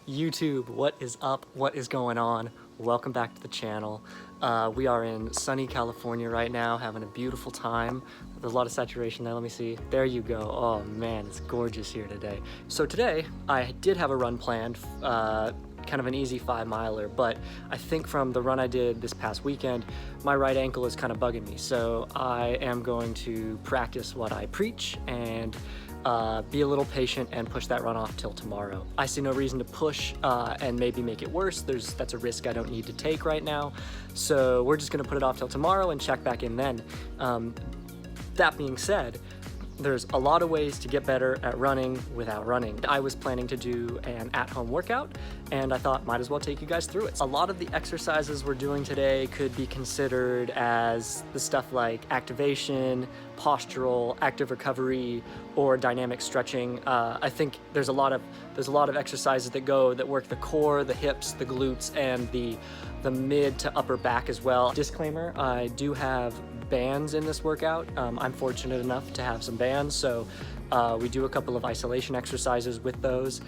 YouTube, what is up? What is going on? Welcome back to the channel. We are in sunny California right now, having a beautiful time. There's a lot of saturation there, let me see. There you go. Oh man, it's gorgeous here today. So today, I did have a run planned, kind of an easy 5-miler, but I think from the run I did this past weekend, my right ankle is kind of bugging me. So I am going to practice what I preach and be a little patient and push that run off till tomorrow. I see no reason to push and maybe make it worse. That's a risk I don't need to take right now. So we're just gonna put it off till tomorrow and check back in then. That being said, there's a lot of ways to get better at running without running. I was planning to do an at-home workout, and I thought might as well take you guys through it. A lot of the exercises we're doing today could be considered as the stuff like activation, postural, active recovery, or dynamic stretching. I think there's a lot of exercises that work the core, the hips, the glutes, and the mid to upper back as well. Disclaimer, I do have bands in this workout. I'm fortunate enough to have some bands, so we do a couple of isolation exercises with those.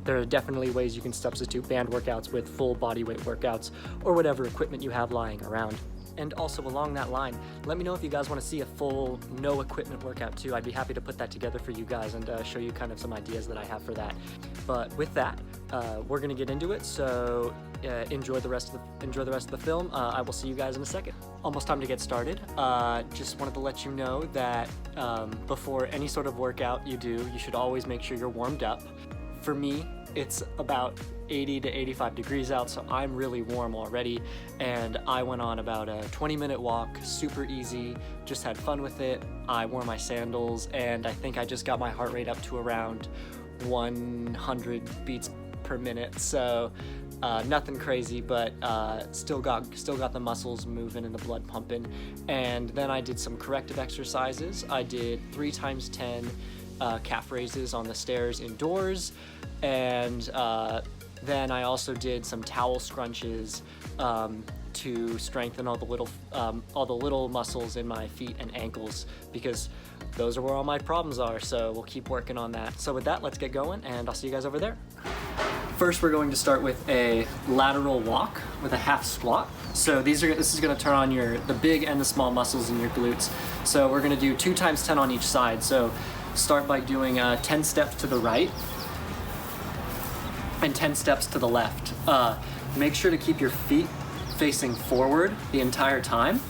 There are definitely ways you can substitute band workouts with full body weight workouts or whatever equipment you have lying around. And also along that line, let me know if you guys want to see a full no equipment workout too. I'd be happy to put that together for you guys and show you kind of some ideas that I have for that. But with that, we're gonna get into it. So enjoy the rest of the film. I will see you guys in a second. Almost time to get started. Just wanted to let you know that before any sort of workout you do, you should always make sure you're warmed up. For me, it's about 80 to 85 degrees out, so I'm really warm already, and I went on about a 20-minute walk, super easy, just had fun with it. I wore my sandals, and I think I just got my heart rate up to around 100 beats per minute, so nothing crazy, but still got the muscles moving and the blood pumping. And then I did some corrective exercises. I did 3 times 10 calf raises on the stairs indoors, and then I also did some towel scrunches to strengthen all the little muscles in my feet and ankles, because those are where all my problems are. So we'll keep working on that. So with that, let's get going, and I'll see you guys over there. First, we're going to start with a lateral walk with a half squat. So this is going to turn on the big and the small muscles in your glutes. So we're going to do 2 times 10 on each side. So start by doing 10 steps to the right and 10 steps to the left. Make sure to keep your feet facing forward the entire time,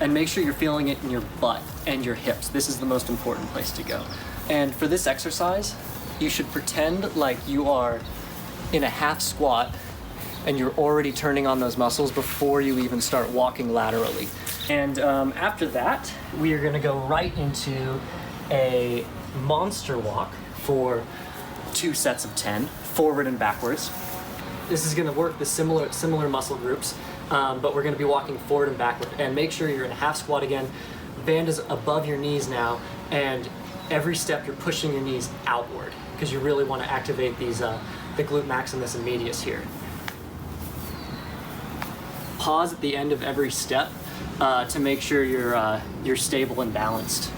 and make sure you're feeling it in your butt and your hips. This is the most important place to go. And for this exercise, you should pretend like you are in a half squat and you're already turning on those muscles before you even start walking laterally. And after that, we are gonna go right into a monster walk for 2 sets of 10, forward and backwards. This is gonna work the similar muscle groups, but we're gonna be walking forward and backward. And make sure you're in a half squat again. Band is above your knees now, and every step you're pushing your knees outward, because you really wanna activate these, the glute maximus and medius here. Pause at the end of every step to make sure you're stable and balanced.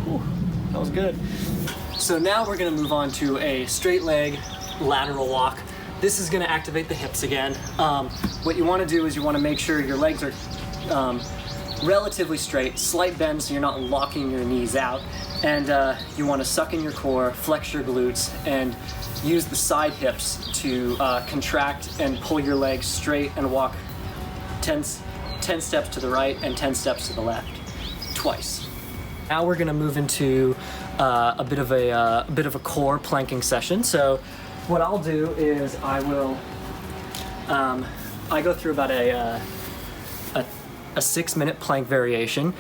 Whew, that was good. So now we're gonna move on to a straight leg lateral walk. This is gonna activate the hips again. What you wanna do is you wanna make sure your legs are relatively straight, slight bend so you're not locking your knees out. And you wanna suck in your core, flex your glutes, and use the side hips to contract and pull your legs straight and walk 10 steps to the right and 10 steps to the left, twice. Now we're gonna move into a bit of a core planking session. So what I'll do is I go through about a 6-minute plank variation.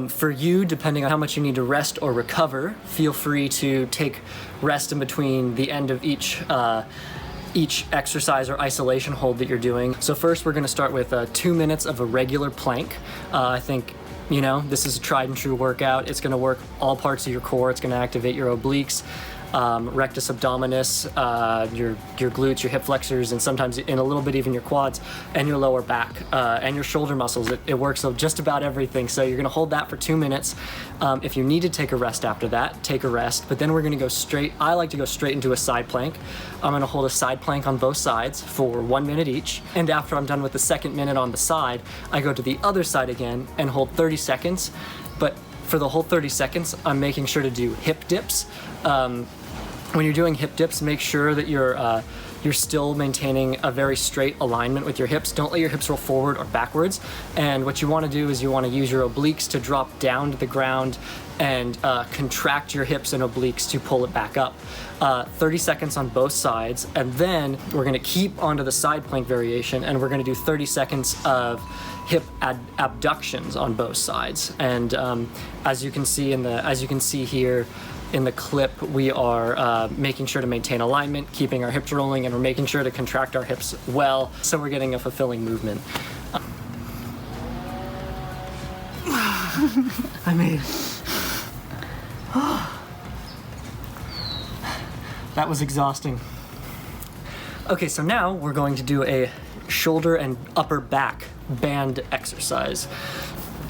For you, depending on how much you need to rest or recover, feel free to take rest in between the end of each exercise or isolation hold that you're doing. So first we're gonna start with 2 minutes of a regular plank. I think, this is a tried and true workout. It's gonna work all parts of your core. It's gonna activate your obliques. rectus abdominis, your glutes, your hip flexors, and sometimes in a little bit even your quads and your lower back and your shoulder muscles. It works on just about everything. So you're gonna hold that for 2 minutes. If you need to take a rest after that, take a rest, but then we're gonna go straight. I like to go straight into a side plank. I'm gonna hold a side plank on both sides for 1 minute each. And after I'm done with the second minute on the side, I go to the other side again and hold 30 seconds. But for the whole 30 seconds, I'm making sure to do hip dips. When you're doing hip dips, make sure that you're still maintaining a very straight alignment with your hips. Don't let your hips roll forward or backwards. And what you want to do is you want to use your obliques to drop down to the ground and contract your hips and obliques to pull it back up. 30 seconds on both sides, and then we're going to keep onto the side plank variation, and we're going to do 30 seconds of hip abductions on both sides. And as you can see here in the clip, we are making sure to maintain alignment, keeping our hips rolling, and we're making sure to contract our hips well, so we're getting a fulfilling movement. I made it. That was exhausting. Okay, so now we're going to do a shoulder and upper back band exercise.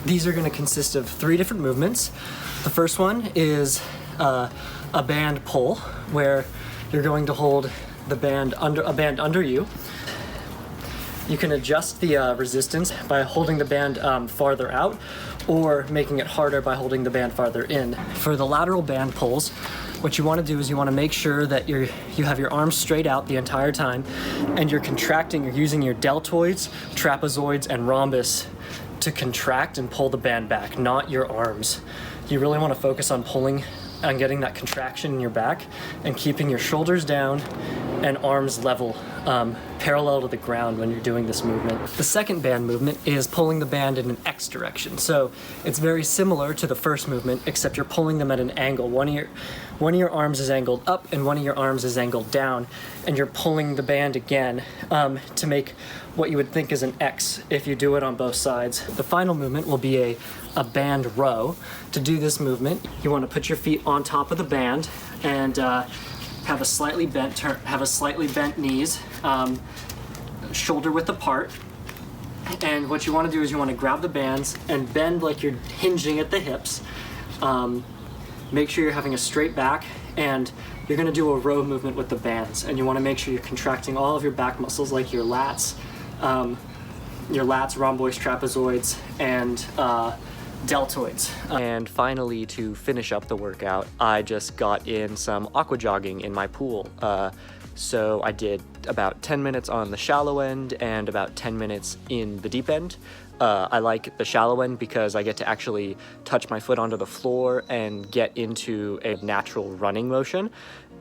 These are going to consist of 3 different movements. The first one is a band pull, where you're going to hold the band under you. You can adjust the resistance by holding the band farther out, or making it harder by holding the band farther in. For the lateral band pulls, what you want to do is you want to make sure that you have your arms straight out the entire time, and you're contracting. You're using your deltoids, trapezoids, and rhombus to contract and pull the band back, not your arms. You really want to focus on pulling, on getting that contraction in your back and keeping your shoulders down and arms level, parallel to the ground when you're doing this movement. The second band movement is pulling the band in an X direction. So it's very similar to the first movement, except you're pulling them at an angle. One of your arms is angled up and one of your arms is angled down, and you're pulling the band again to make what you would think is an X if you do it on both sides. The final movement will be a band row. To do this movement, you want to put your feet on top of the band and have a slightly bent knees, shoulder width apart. And what you want to do is you want to grab the bands and bend like you're hinging at the hips. Make sure you're having a straight back, and you're going to do a row movement with the bands. And you want to make sure you're contracting all of your back muscles, like your lats, rhomboids, trapezoids, and deltoids. And finally, to finish up the workout, I just got in some aqua jogging in my pool. So I did about 10 minutes on the shallow end and about 10 minutes in the deep end. I like the shallow end because I get to actually touch my foot onto the floor and get into a natural running motion.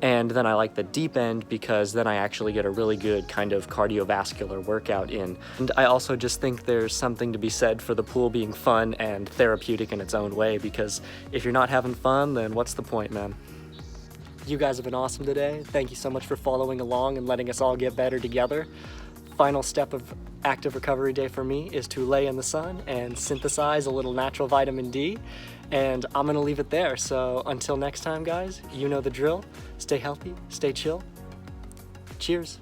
And then I like the deep end because then I actually get a really good kind of cardiovascular workout in. And I also just think there's something to be said for the pool being fun and therapeutic in its own way, because if you're not having fun, then what's the point, man? You guys have been awesome today. Thank you so much for following along and letting us all get better together. Final step of active recovery day for me is to lay in the sun and synthesize a little natural vitamin D. And I'm gonna leave it there. So until next time, guys, you know the drill. Stay healthy, stay chill. Cheers.